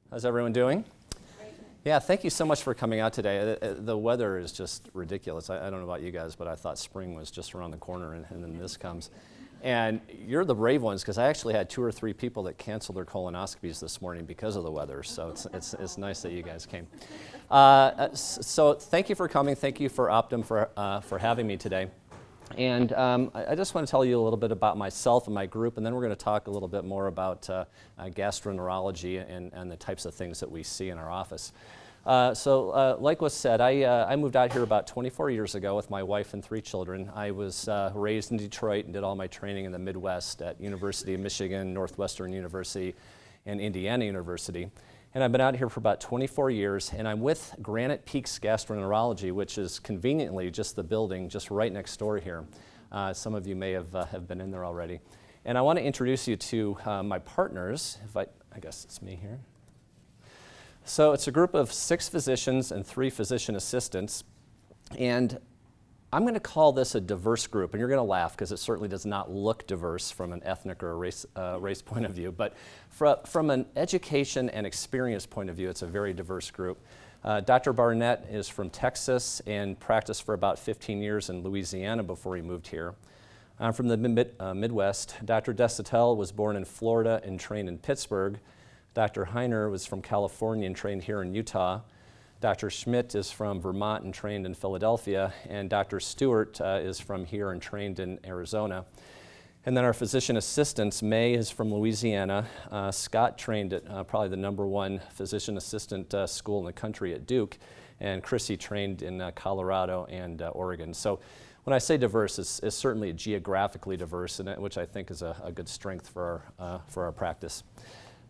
How's everyone doing? Yeah, thank you so much for coming out today. The weather is just ridiculous. I don't know about you guys, but I thought spring was just around the corner, and then this comes. And you're the brave ones, because I actually had 2 or 3 people that canceled their colonoscopies this morning because of the weather. So it's nice that you guys came. So thank you for coming. Thank you for Optum for having me today. And I just want to tell you a little bit about myself and my group, and then we're going to talk a little bit more about gastroenterology and the types of things that we see in our office. Like was said, I moved out here about 24 years ago with my wife and 3 children. I was raised in Detroit and did all my training in the Midwest at University of Michigan, Northwestern University, and Indiana University. And I've been out here for about 24 years, and I'm with Granite Peaks Gastroenterology, which is conveniently just the building just right next door here. Some of you may have been in there already. And I want to introduce you to my partners. I guess it's me here. So it's a group of 6 physicians and 3 physician assistants. And I'm going to call this a diverse group, and you're going to laugh because it certainly does not look diverse from an ethnic or a race point of view, but from an education and experience point of view, it's a very diverse group. Dr. Barnett is from Texas and practiced for about 15 years in Louisiana before he moved here. I'm from the Midwest. Dr. Desatel was born in Florida and trained in Pittsburgh. Dr. Heiner was from California and trained here in Utah. Dr. Schmidt is from Vermont and trained in Philadelphia, and Dr. Stewart is from here and trained in Arizona. And then our physician assistants, May is from Louisiana. Scott trained at probably the #1 physician assistant school in the country at Duke, and Chrissy trained in Colorado and Oregon. So when I say diverse, it's certainly geographically diverse, and which I think is a good strength for our practice.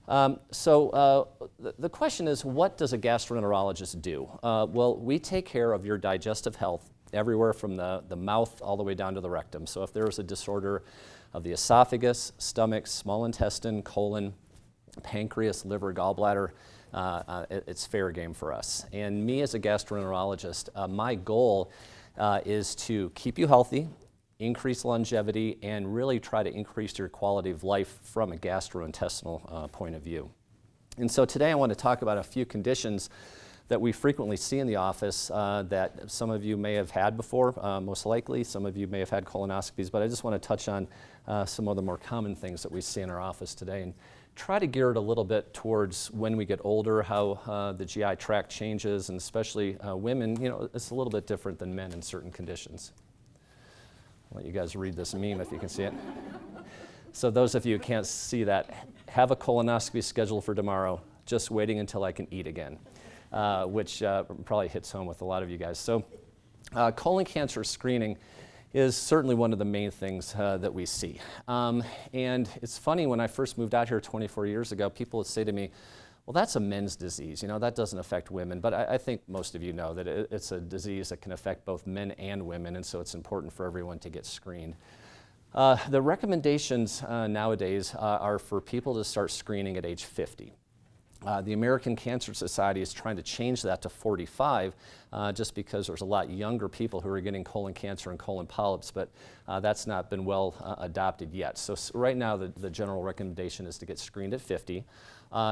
The question is, what does a gastroenterologist do? Well, we take care of your digestive health everywhere from the mouth all the way down to the rectum. So if there's a disorder of the esophagus, stomach, small intestine, colon, pancreas, liver, gallbladder, it's fair game for us. And me as a gastroenterologist, my goal is to keep you healthy, increase longevity, and really try to increase your quality of life from a gastrointestinal point of view. And so today I want to talk about a few conditions that we frequently see in the office that some of you may have had before, most likely. Some of you may have had colonoscopies, but I just want to touch on some of the more common things that we see in our office today and try to gear it a little bit towards when we get older, how the GI tract changes, and especially women, it's a little bit different than men in certain conditions. I'll let you guys read this meme if you can see it. So those of you who can't see that, have a colonoscopy scheduled for tomorrow, just waiting until I can eat again, which probably hits home with a lot of you guys. So colon cancer screening is certainly one of the main things that we see. And it's funny, when I first moved out here 24 years ago, people would say to me, well, that's a men's disease, that doesn't affect women. But I think most of you know that it's a disease that can affect both men and women, and so it's important for everyone to get screened. The recommendations nowadays are for people to start screening at age 50. The American Cancer Society is trying to change that to 45 just because there's a lot younger people who are getting colon cancer and colon polyps, but that's not been well adopted yet. So right now the general recommendation is to get screened at 50.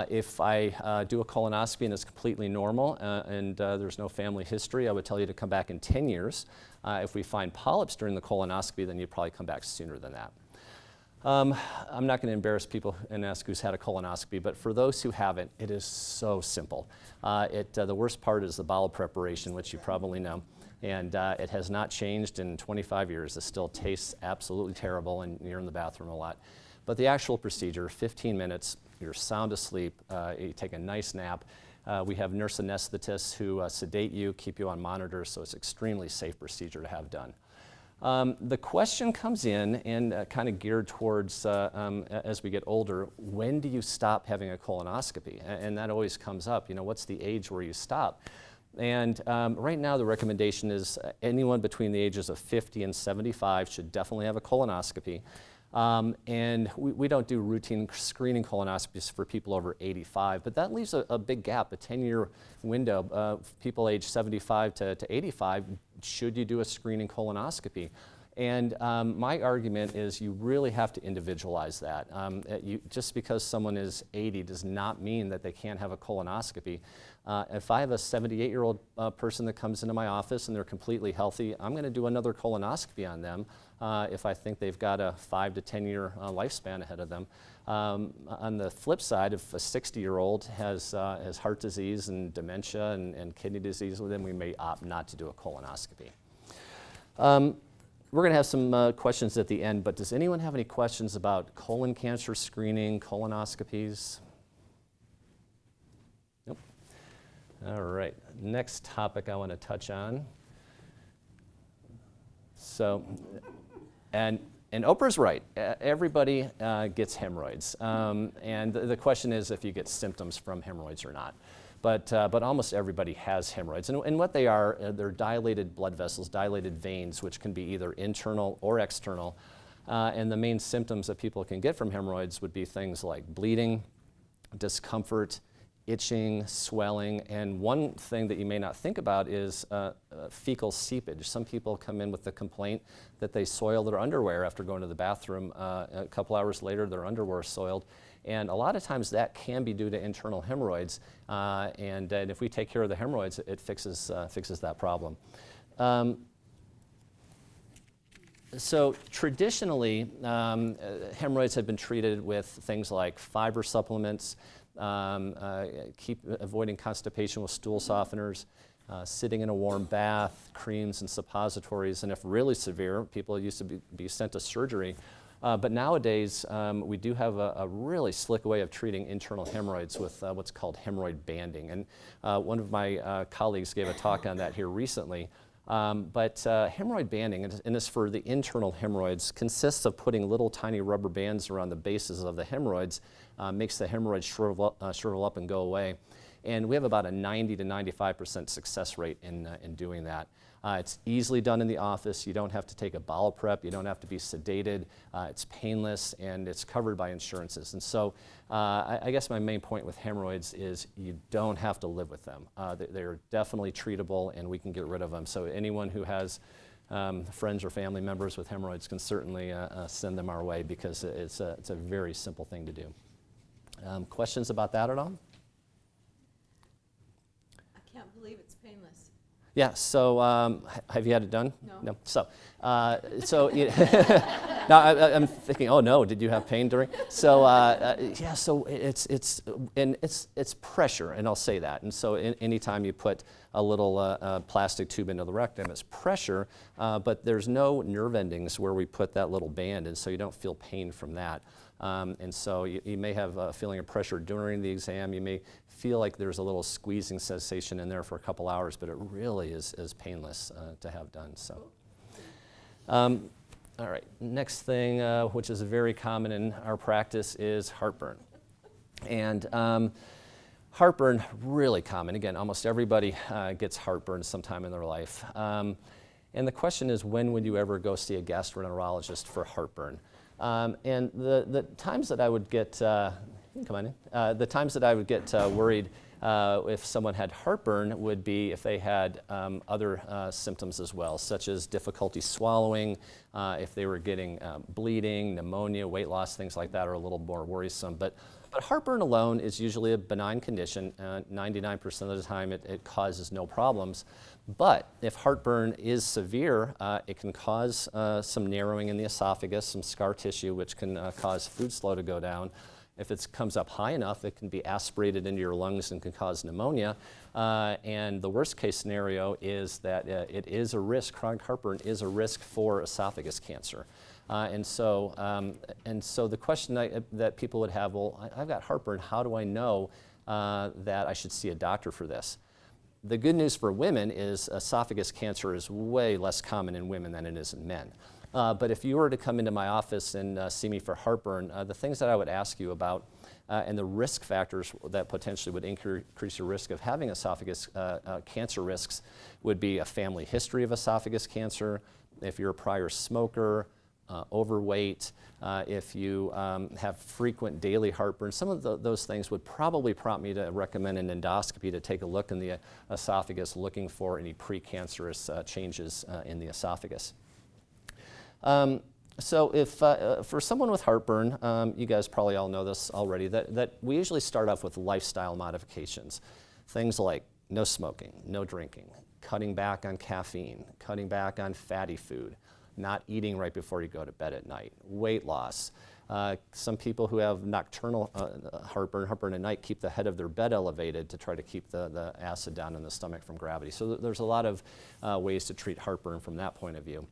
If I do a colonoscopy and it's completely normal and there's no family history, I would tell you to come back in 10 years. If we find polyps during the colonoscopy, then you'd probably come back sooner than that. I'm not going to embarrass people and ask who's had a colonoscopy, but for those who haven't, it is so simple. The worst part is the bowel preparation, which you probably know, and it has not changed in 25 years. It still tastes absolutely terrible, and you're in the bathroom a lot. But the actual procedure, 15 minutes, you're sound asleep, you take a nice nap. We have nurse anesthetists who sedate you, keep you on monitor, so it's an extremely safe procedure to have done. The question comes in and kind of geared towards, as we get older, when do you stop having a colonoscopy? And that always comes up, what's the age where you stop? And right now the recommendation is anyone between the ages of 50 and 75 should definitely have a colonoscopy. And we don't do routine screening colonoscopies for people over 85, but that leaves a big gap, a 10-year window of people age 75 to 85. Should you do a screening colonoscopy? And my argument is you really have to individualize that. Just because someone is 80 does not mean that they can't have a colonoscopy. If I have a 78-year-old person that comes into my office and they're completely healthy, I'm going to do another colonoscopy on them if I think they've got a 5 to 10-year lifespan ahead of them. On the flip side, if a 60-year-old has heart disease and dementia and kidney disease, then we may opt not to do a colonoscopy. We're going to have some questions at the end, but does anyone have any questions about colon cancer screening, colonoscopies? Nope. All right, next topic I want to touch on. So, and Oprah's right. Everybody gets hemorrhoids. And the question is if you get symptoms from hemorrhoids or not. But almost everybody has hemorrhoids. And what they are, they're dilated blood vessels, dilated veins, which can be either internal or external. And the main symptoms that people can get from hemorrhoids would be things like bleeding, discomfort, itching, swelling, and one thing that you may not think about is fecal seepage. Some people come in with the complaint that they soil their underwear after going to the bathroom. A couple hours later, their underwear is soiled. And a lot of times that can be due to internal hemorrhoids. And if we take care of the hemorrhoids, it fixes that problem. So traditionally, hemorrhoids have been treated with things like fiber supplements, keep avoiding constipation with stool softeners, sitting in a warm bath, creams and suppositories, and if really severe, people used to be sent to surgery. But nowadays, we do have a really slick way of treating internal hemorrhoids with what's called hemorrhoid banding. And one of my colleagues gave a talk on that here recently. But hemorrhoid banding, and it's for the internal hemorrhoids, consists of putting little tiny rubber bands around the bases of the hemorrhoids, makes the hemorrhoids shrivel up and go away. And we have about a 90 to 95% success rate in doing that. It's easily done in the office. You don't have to take a bowel prep. You don't have to be sedated. It's painless, and it's covered by insurances. And so I guess my main point with hemorrhoids is you don't have to live with them. They're definitely treatable, and we can get rid of them. So anyone who has friends or family members with hemorrhoids can certainly send them our way because it's a very simple thing to do. Questions about that at all? I can't believe it's painless. Yeah, so have you had it done? No. So now I'm thinking, oh no, did you have pain during? So yeah, so it's pressure, and I'll say that. And so anytime you put a little plastic tube into the rectum, it's pressure, but there's no nerve endings where we put that little band, and so you don't feel pain from that. And so you may have a feeling of pressure during the exam. You may feel like there's a little squeezing sensation in there for a couple hours, but it really is painless to have done. So, all right, next thing, which is very common in our practice, is heartburn. And heartburn, really common. Again, almost everybody gets heartburn sometime in their life. And the question is, when would you ever go see a gastroenterologist for heartburn? And the times that I would get, the times that I would get worried if someone had heartburn would be if they had other symptoms as well, such as difficulty swallowing, if they were getting bleeding, pneumonia, weight loss, things like that are a little more worrisome. But heartburn alone is usually a benign condition. 99% of the time it causes no problems. But if heartburn is severe, it can cause some narrowing in the esophagus, some scar tissue, which can cause food flow to go down. If it comes up high enough, it can be aspirated into your lungs and can cause pneumonia. And the worst case scenario is that it is a risk, chronic heartburn is a risk for esophagus cancer. And so the question that people would have, well, I've got heartburn, how do I know that I should see a doctor for this? The good news for women is esophagus cancer is way less common in women than it is in men. But if you were to come into my office and see me for heartburn, the things that I would ask you about and the risk factors that potentially would increase your risk of having esophagus cancer risks would be a family history of esophagus cancer, if you're a prior smoker, overweight, if you have frequent daily heartburn. Some of those things would probably prompt me to recommend an endoscopy to take a look in the esophagus looking for any precancerous changes in the esophagus. So if for someone with heartburn, you guys probably all know this already, that we usually start off with lifestyle modifications. Things like no smoking, no drinking, cutting back on caffeine, cutting back on fatty food, not eating right before you go to bed at night, weight loss. Some people who have nocturnal heartburn at night keep the head of their bed elevated to try to keep the acid down in the stomach from gravity. So there's a lot of ways to treat heartburn from that point of view.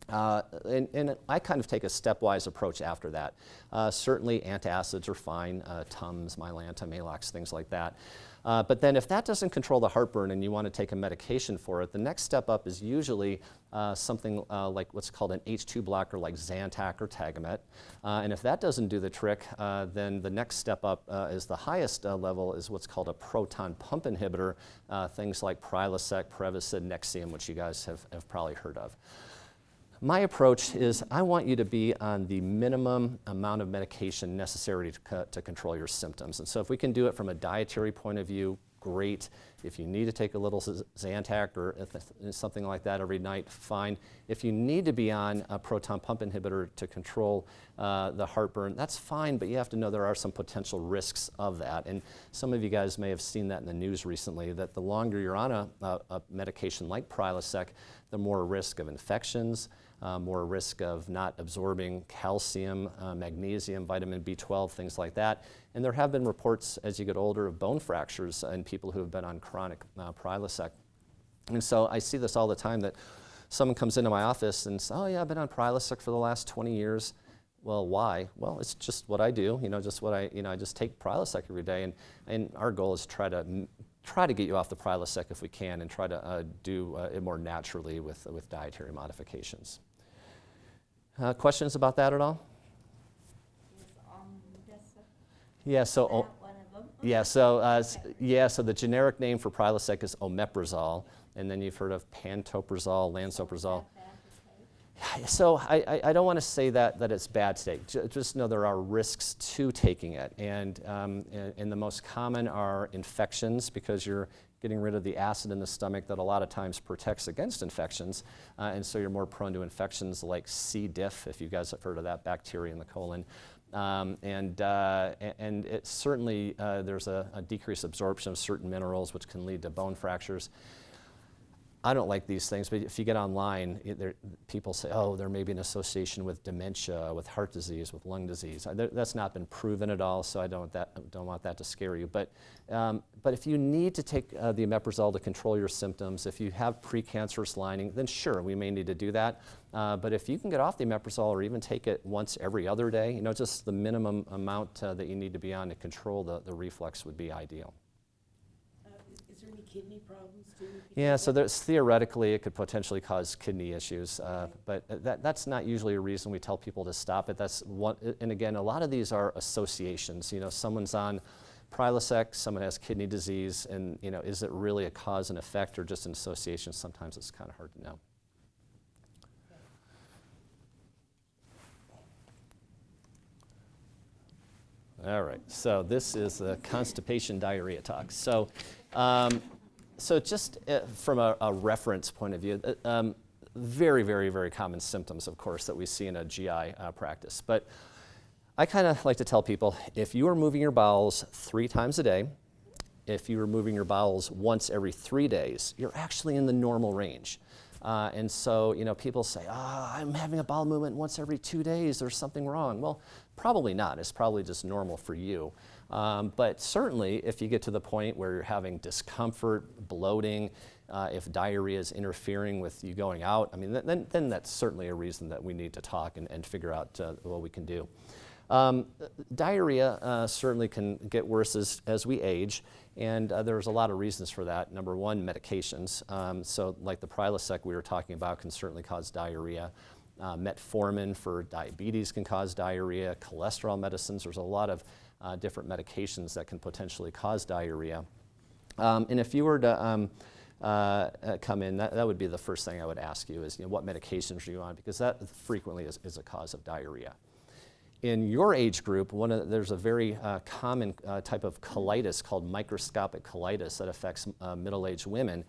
And I kind of take a stepwise approach after that. Certainly antacids are fine, Tums, Mylanta, Maalox, things like that. But then if that doesn't control the heartburn and you want to take a medication for it, the next step up is usually something like what's called an H2 blocker like Zantac or Tagamet. And if that doesn't do the trick, then the next step up is the highest level is what's called a proton pump inhibitor, things like Prilosec, Prevacid, Nexium, which you guys have probably heard of. My approach is I want you to be on the minimum amount of medication necessary to control your symptoms. And so if we can do it from a dietary point of view, great. If you need to take a little Zantac or something like that every night, fine. If you need to be on a proton pump inhibitor to control the heartburn, that's fine, but you have to know there are some potential risks of that. And some of you guys may have seen that in the news recently, that the longer you're on a medication like Prilosec, the more risk of infections, more risk of not absorbing calcium, magnesium, vitamin B12, things like that. And there have been reports as you get older of bone fractures in people who have been on chronic Prilosec. And so I see this all the time that someone comes into my office and says, oh yeah, I've been on Prilosec for the last 20 years. Well, why? Well, it's just what I do, just what I just take Prilosec every day. And our goal is to try to get you off the Prilosec if we can and try to do it more naturally with dietary modifications. Questions about that at all? Yeah, so One of them. so the generic name for Prilosec is omeprazole, and then you've heard of pantoprazole, lansoprazole. So I don't want to say that it's bad to take. Just know there are risks to taking it, and the most common are infections because you're getting rid of the acid in the stomach that a lot of times protects against infections, and so you're more prone to infections like C. diff, if you guys have heard of that bacteria in the colon. And it certainly, there's a decreased absorption of certain minerals which can lead to bone fractures. I don't like these things, but if you get online, people say, oh, there may be an association with dementia, with heart disease, with lung disease. That's not been proven at all, so I don't want that to scare you. But if you need to take the omeprazole to control your symptoms, if you have precancerous lining, then sure, we may need to do that. But if you can get off the omeprazole or even take it once every other day, just the minimum amount that you need to be on to control the reflux would be ideal. Is there any kidney problems too? Yeah, so theoretically it could potentially cause kidney issues, but that's not usually a reason we tell people to stop it. That's one, and again, a lot of these are associations. Someone's on Prilosec, someone has kidney disease, and is it really a cause and effect or just an association? Sometimes it's kind of hard to know. All right, so this is the constipation diarrhea talk. So just from a reference point of view, very, very, very common symptoms, of course, that we see in a GI practice. But I kind of like to tell people, if you are moving your bowels 3 times a day, if you are moving your bowels once every 3 days, you're actually in the normal range. And so, people say, I'm having a bowel movement once every 2 days, there's something wrong. Well, probably not. It's probably just normal for you. But certainly, if you get to the point where you're having discomfort, bloating, if diarrhea is interfering with you going out, then that's certainly a reason that we need to talk and figure out what we can do. Diarrhea certainly can get worse as we age, and there's a lot of reasons for that. Number one, medications. So like the Prilosec we were talking about can certainly cause diarrhea. Metformin for diabetes can cause diarrhea. Cholesterol medicines, there's a lot of different medications that can potentially cause diarrhea. And if you were to come in, that would be the first thing I would ask you is, what medications are you on? Because that frequently is a cause of diarrhea. in your age group, there's a very common type of colitis called microscopic colitis that affects middle-aged women,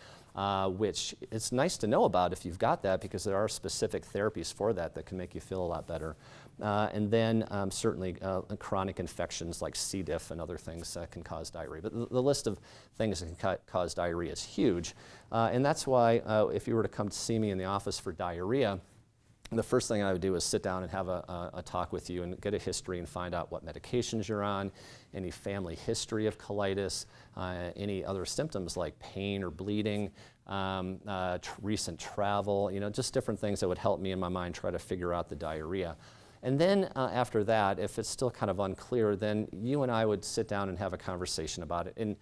which it's nice to know about if you've got that, because there are specific therapies for that can make you feel a lot better. And then certainly chronic infections like C. diff and other things can cause diarrhea. But the list of things that can cause diarrhea is huge. And that's why if you were to come to see me in the office for diarrhea, the first thing I would do is sit down and have a talk with you and get a history and find out what medications you're on, any family history of colitis, any other symptoms like pain or bleeding, recent travel, just different things that would help me in my mind try to figure out the diarrhea. And then after that, if it's still kind of unclear, then you and I would sit down and have a conversation about it. And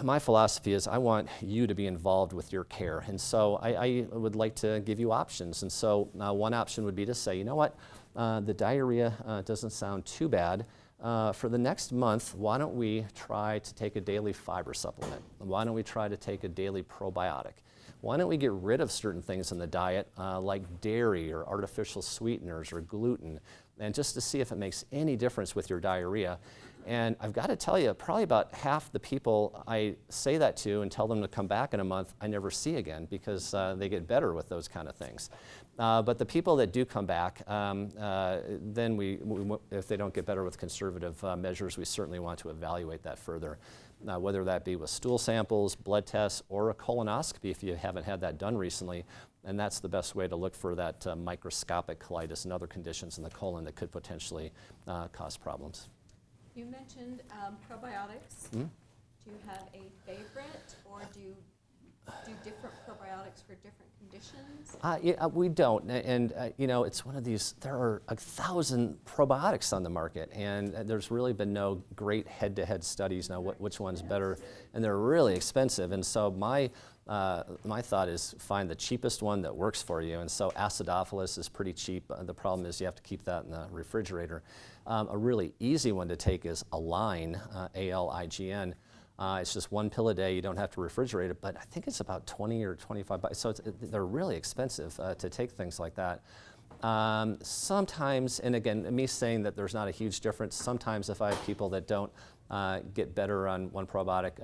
my philosophy is I want you to be involved with your care. And so I would like to give you options. And so one option would be to say, you know what, the diarrhea doesn't sound too bad. For the next month, why don't we try to take a daily fiber supplement? Why don't we try to take a daily probiotic? Why don't we get rid of certain things in the diet like dairy or artificial sweeteners or gluten, and just to see if it makes any difference with your diarrhea. And I've got to tell you, probably about half the people I say that to and tell them to come back in a month, I never see again, because they get better with those kind of things. But the people that do come back, then if they don't get better with conservative measures, we certainly want to evaluate that further. Whether that be with stool samples, blood tests, or a colonoscopy if you haven't had that done recently. And that's the best way to look for that microscopic colitis and other conditions in the colon that could potentially cause problems. You mentioned probiotics. Mm-hmm. Do you have a favorite, or do you do different probiotics for different conditions? Yeah, we don't, and it's one of these, there are 1,000 probiotics on the market, and there's really been no great head-to-head studies now which one's better, and they're really expensive. And so my thought is find the cheapest one that works for you. And so acidophilus is pretty cheap. The problem is you have to keep that in the refrigerator. A really easy one to take is Align, A-L-I-G-N. It's just one pill a day. You don't have to refrigerate it, but I think it's about 20 or 25 bucks. So they're really expensive to take things like that. Sometimes, and again, me saying that there's not a huge difference, sometimes if I have people that don't get better on one probiotic,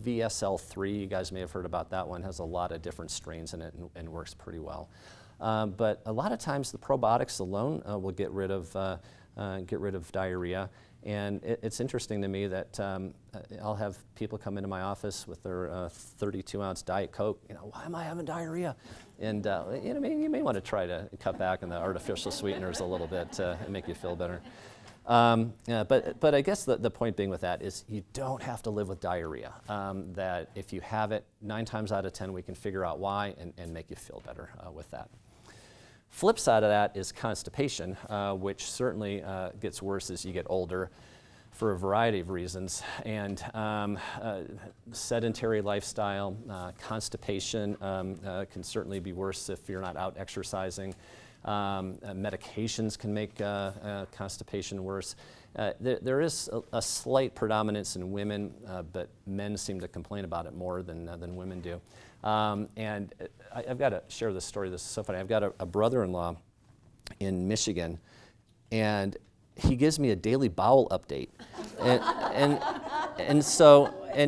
VSL3, you guys may have heard about that one, has a lot of different strains in it and works pretty well. But a lot of times the probiotics alone will get rid of diarrhea. And it's interesting to me that I'll have people come into my office with their 32-ounce Diet Coke. Why am I having diarrhea? And you may want to try to cut back on the artificial sweeteners a little bit to make you feel better. But I guess the point being with that is you don't have to live with diarrhea. That if you have it, 9 times out of 10 we can figure out why and make you feel better with that. Flip side of that is constipation, which certainly gets worse as you get older for a variety of reasons. And sedentary lifestyle, constipation can certainly be worse if you're not out exercising. Medications can make constipation worse. There is a slight predominance in women, but men seem to complain about it more than women do. And I've got to share this story. This is so funny. I've got a brother-in-law in Michigan, and he gives me a daily bowel update. And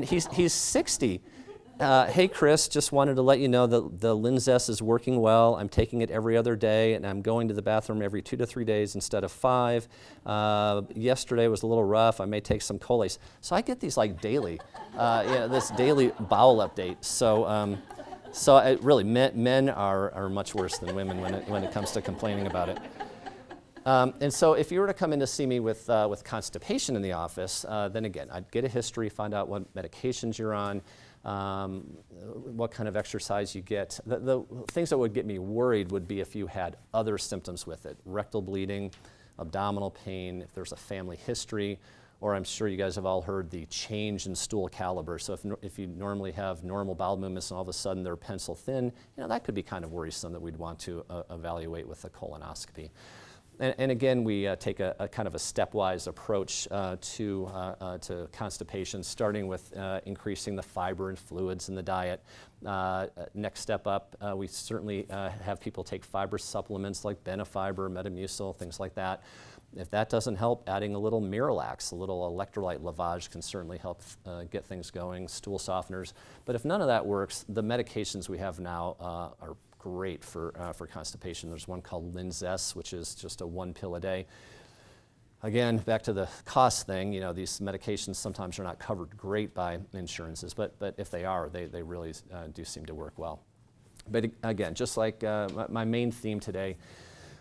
he's 60. Hey, Chris, just wanted to let you know that the Linzess is working well. I'm taking it every other day, and I'm going to the bathroom every 2 to 3 days instead of 5. Yesterday was a little rough. I may take some Colace. So I get these like daily, this daily bowel update. So really, men are much worse than women when it comes to complaining about it. And so if you were to come in to see me with constipation in the office, then again, I'd get a history, find out what medications you're on, what kind of exercise you get. The things that would get me worried would be if you had other symptoms with it, rectal bleeding, abdominal pain, if there's a family history, or I'm sure you guys have all heard the change in stool caliber. So if you normally have normal bowel movements and all of a sudden they're pencil thin, that could be kind of worrisome that we'd want to evaluate with a colonoscopy. And again, we take a kind of a stepwise approach to constipation, starting with increasing the fiber and fluids in the diet. Next step up, we certainly have people take fiber supplements like Benefiber, Metamucil, things like that. If that doesn't help, adding a little Miralax, a little electrolyte lavage can certainly help get things going, stool softeners. But if none of that works, the medications we have now are great for constipation. There's one called Linzess, which is just a 1 pill a day. Again, back to the cost thing, you know, these medications sometimes are not covered great by insurances, but if they are, they really do seem to work well. But again, just like my main theme today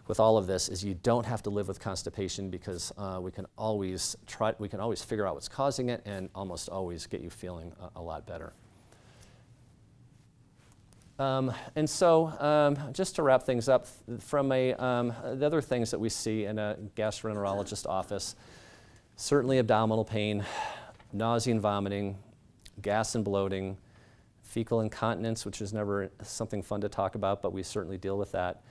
with all of this is you don't have to live with constipation, because we can always figure out what's causing it and almost always get you feeling a lot better. And so just to wrap things up, from the other things that we see in a gastroenterologist office, certainly abdominal pain, nausea and vomiting, gas and bloating, fecal incontinence, which is never something fun to talk about, but we certainly deal with that,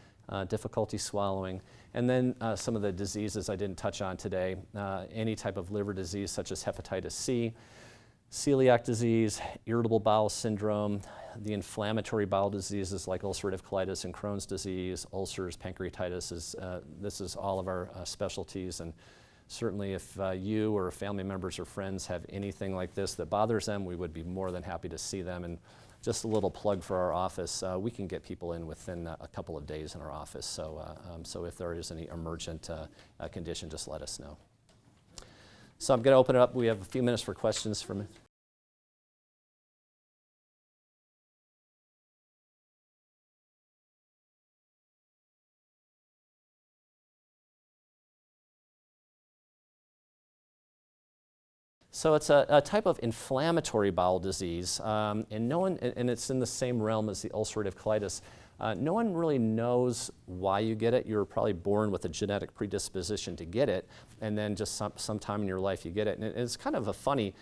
difficulty swallowing, and then some of the diseases I didn't touch on today, any type of liver disease such as hepatitis C, celiac disease, irritable bowel syndrome, the inflammatory bowel diseases like ulcerative colitis and Crohn's disease, ulcers, pancreatitis. This is all of our specialties, and certainly if you or family members or friends have anything like this that bothers them, we would be more than happy to see them. And just a little plug for our office, we can get people in within a couple of days in our office, so if there is any emergent condition, just let us know. So I'm going to open it up. We have a few minutes for questions from. So it's a type of inflammatory bowel disease, and it's in the same realm as the ulcerative colitis. No one really knows why you get it. You're probably born with a genetic predisposition to get it, and then just sometime in your life you get it. And it's kind of a funny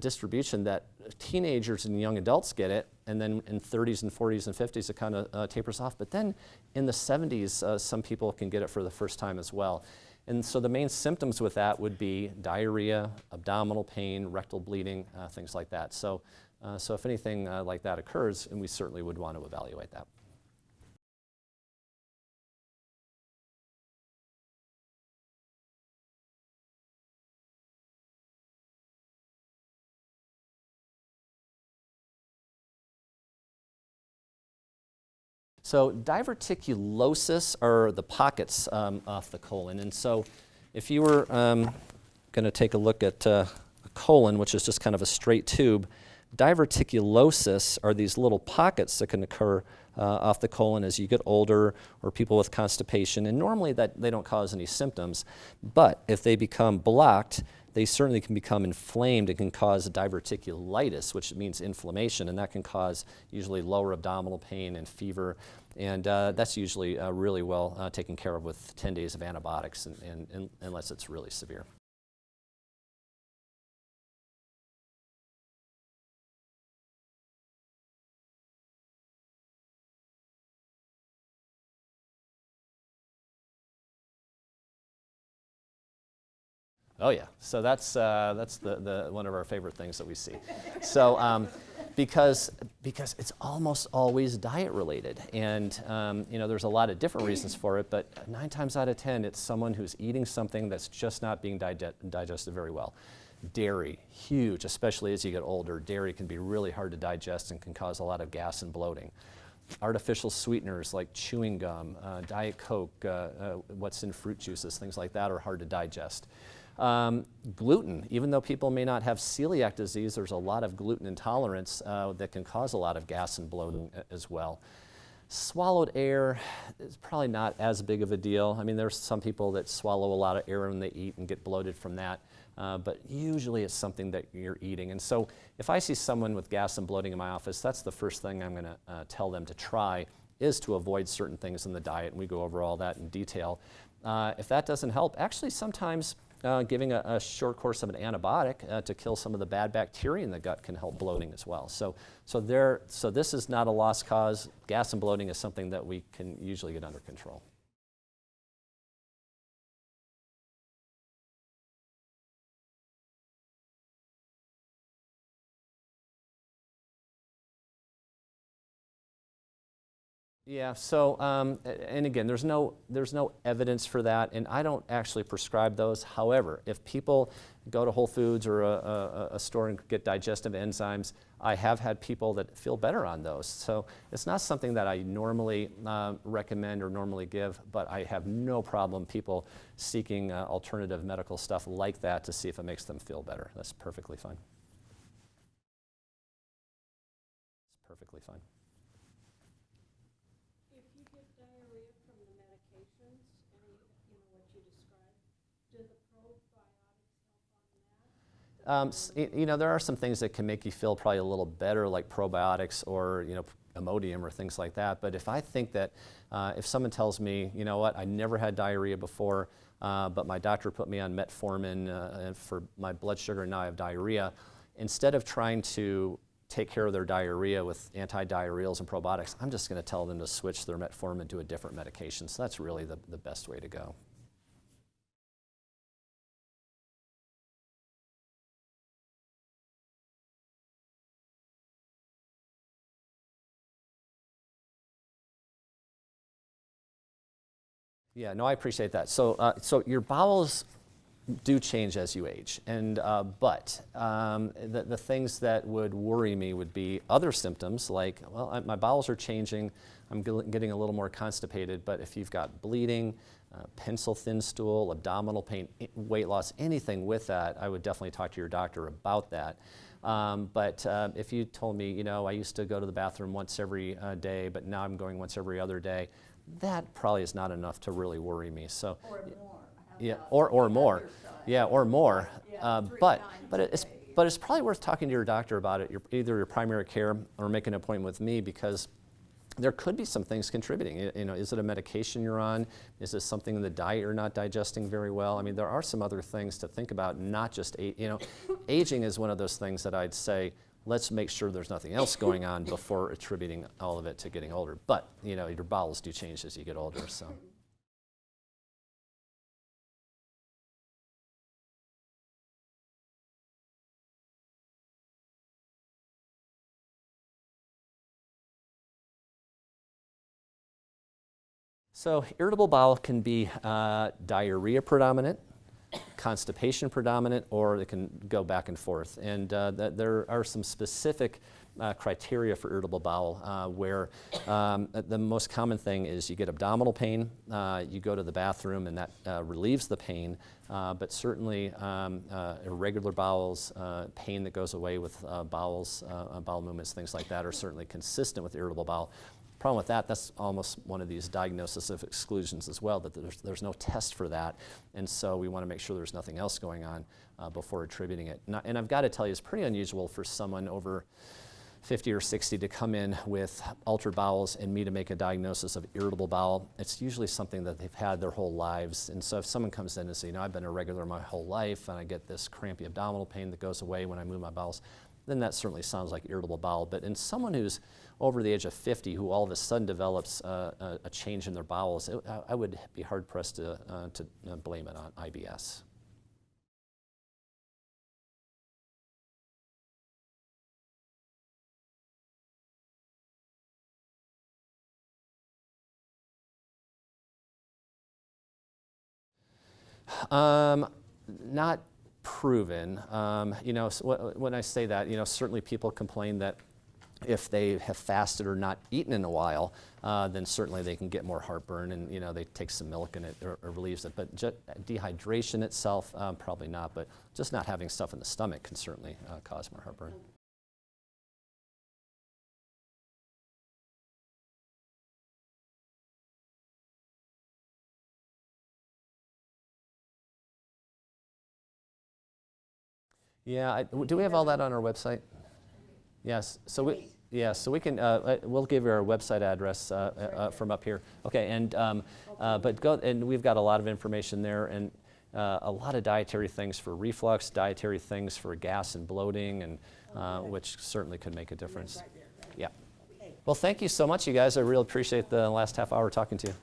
distribution that teenagers and young adults get it, and then in 30s and 40s and 50s it kind of tapers off. But then in the 70s, some people can get it for the first time as well. And so the main symptoms with that would be diarrhea, abdominal pain, rectal bleeding, things like that. So if anything like that occurs, and we certainly would want to evaluate that. So diverticulosis are the pockets off the colon. And so if you were going to take a look at a colon, which is just kind of a straight tube, diverticulosis are these little pockets that can occur off the colon as you get older, or people with constipation. And normally they don't cause any symptoms, but if they become blocked, they certainly can become inflamed and can cause diverticulitis, which means inflammation, and that can cause usually lower abdominal pain and fever. And that's usually really well taken care of with 10 days of antibiotics, and unless it's really severe. Oh yeah, so that's the one of our favorite things that we see. So because it's almost always diet related, and you know, there's a lot of different reasons for it, but 9 times out of 10 it's someone who's eating something that's just not being digested very well. Dairy, huge, especially as you get older. Dairy can be really hard to digest and can cause a lot of gas and bloating. Artificial sweeteners like chewing gum, Diet Coke, what's in fruit juices, things like that are hard to digest. Gluten, even though people may not have celiac disease, there's a lot of gluten intolerance that can cause a lot of gas and bloating as well. Swallowed air is probably not as big of a deal. I mean, there's some people that swallow a lot of air when they eat and get bloated from that, but usually it's something that you're eating. And so if I see someone with gas and bloating in my office, that's the first thing I'm going to tell them to try, is to avoid certain things in the diet, and we go over all that in detail. If that doesn't help, actually sometimes giving a short course of an antibiotic to kill some of the bad bacteria in the gut can help bloating as well. So this is not a lost cause. Gas and bloating is something that we can usually get under control. Yeah, so, and again, there's no evidence for that, and I don't actually prescribe those. However, if people go to Whole Foods or a store and get digestive enzymes, I have had people that feel better on those. So it's not something that I normally recommend or normally give, but I have no problem people seeking alternative medical stuff like that to see if it makes them feel better. That's perfectly fine. It's perfectly fine. If you get diarrhea from the medications, and what you described, do the probiotics help on that? There are some things that can make you feel probably a little better, like probiotics or, Imodium or things like that. But if I think that, if someone tells me, you know what, I never had diarrhea before, but my doctor put me on metformin for my blood sugar and now I have diarrhea, instead of trying to take care of their diarrhea with antidiarrheals and probiotics, I'm just going to tell them to switch their metformin to a different medication. So that's really the best way to go. Yeah, no, I appreciate that. So your bowels do change as you age, and but the things that would worry me would be other symptoms like, well, my bowels are changing, I'm getting a little more constipated, but if you've got bleeding, pencil thin stool, abdominal pain, weight loss, anything with that, I would definitely talk to your doctor about that. But if you told me, I used to go to the bathroom once every day, but now I'm going once every other day, that probably is not enough to really worry me. So, Or more. yeah, or more, yeah, or more. Yeah, But 3 times a day. it's probably worth talking to your doctor about it. Either your primary care or make an appointment with me, because there could be some things contributing. Is it a medication you're on? Is it something in the diet you're not digesting very well? I mean, there are some other things to think about. Not just aging is one of those things that I'd say, let's make sure there's nothing else going on before attributing all of it to getting older. But, your bowels do change as you get older, so. So irritable bowel can be diarrhea predominant, constipation predominant, or it can go back and forth. And there are some specific criteria for irritable bowel where the most common thing is you get abdominal pain, you go to the bathroom and that relieves the pain, but certainly irregular bowels, pain that goes away with bowel movements, things like that are certainly consistent with irritable bowel. Problem with that, that's almost one of these diagnosis of exclusions as well, that there's no test for that, and so we want to make sure there's nothing else going on before attributing it. And I've got to tell you, it's pretty unusual for someone over 50 or 60 to come in with altered bowels and me to make a diagnosis of irritable bowel. It's usually something that they've had their whole lives, and so if someone comes in and says, I've been irregular my whole life and I get this crampy abdominal pain that goes away when I move my bowels, then that certainly sounds like irritable bowel. But in someone who's over the age of 50 who all of a sudden develops a change in their bowels, I would be hard-pressed to blame it on IBS. Not proven. When I say that, certainly people complain that if they have fasted or not eaten in a while, then certainly they can get more heartburn, and they take some milk and it relieves it. But dehydration itself, probably not. But just not having stuff in the stomach can certainly cause more heartburn. Yeah, do we have all that on our website? Yes. So we can. We'll give you our website address from up here. Okay, and but go, and we've got a lot of information there, and a lot of dietary things for reflux, dietary things for gas and bloating, and which certainly could make a difference. Yeah. Well, thank you so much, you guys. I really appreciate the last half hour talking to you.